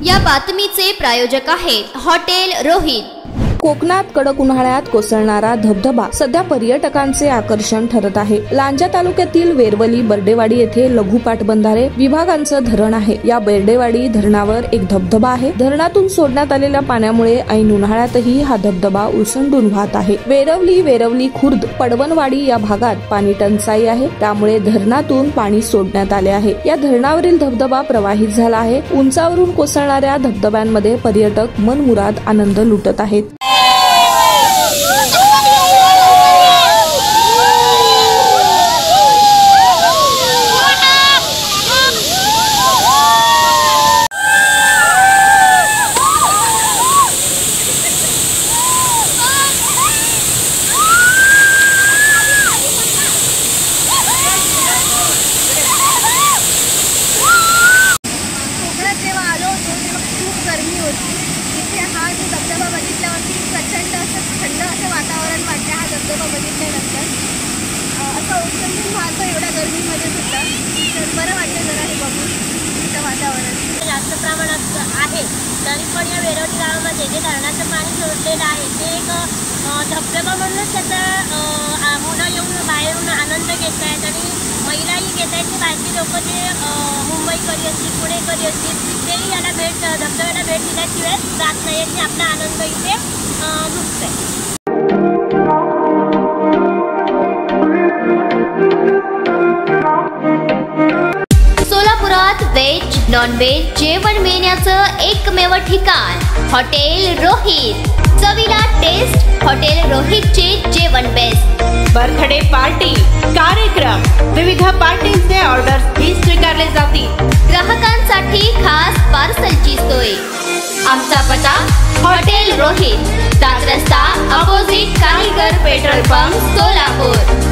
या बातमीचे प्रायोजक आहेत हॉटेल रोहित। कोकणात कडक उन्हाळ्यात कोसळणारा धबधबा सध्या पर्यटकांचे आकर्षण ठरत आहे। लांजा तालुक्यातील वेरवली बर्डेवाडी येथे लघु पाटबंधारे विभागांचं धरण आहे। या बर्डेवाडी धरणावर एक धबधबा आहे। धरणातून सोडण्यात आलेल्या पाण्यामुळे ऐन उन्हाळ्यातही हा धबधबा उसंडून वाहत आहे। वेरवली खुर्द पडवणवाडी या भागात पाणी टंचाई आहे, त्यामुळे धरणातून पाणी सोडण्यात आले आहे। या धरणावरील धबधबा प्रवाहित झाला आहे। उंचावरून कोसळणाऱ्या धबधब्यांमध्ये पर्यटक मनमुराद आनंद लुटत आहेत। गर्मी होती इथे हा जो धबधबा बघितल्यावरती प्रचंड असं थंड असं वातावरण वाटते। हा धबधबा बघितल्यानंतर असं ओसंडून वाहतो एवढ्या गर्मीमध्ये सुद्धा, तर बरं वाटतं जरा हे बघून इथं वातावरण। जास्त प्रमाणात आहे तरी पण या वेरवली गावामध्ये जे धरणाचं पाणी सोडलेलं आहे ते एक धबधबा म्हणूनच त्याचा मुलं येऊन बाहेरून आनंद घेत आहेत आणि महिलाही घेत आहेत की बाकी लोक जे मुंबईकरी असतील पुणेकरी असतील तेही याला धबधब्याला भेट दिल्याशिवाय जात नाही आणि आपला आनंद इथे लुटतोय। सोलापुरात व्हेज नॉन व्हेज जेवण मिळण्याचं एकमेव ठिकाण हॉटेल रोहित। चवीला टेस्ट हॉटेल रोहितचे जेवण बेस्ट। बर्थडे पार्टी कार्यक्रम विविध पार्टींचे ऑर्डर्स ही स्वीकारले जातील। ग्राहकांसाठी खास पार्सलची सोय। आमचा पत्ता हॉटेल रोहित, दात रस्ता अपोजिट कारीगर पेट्रोल पंप सोलापूर।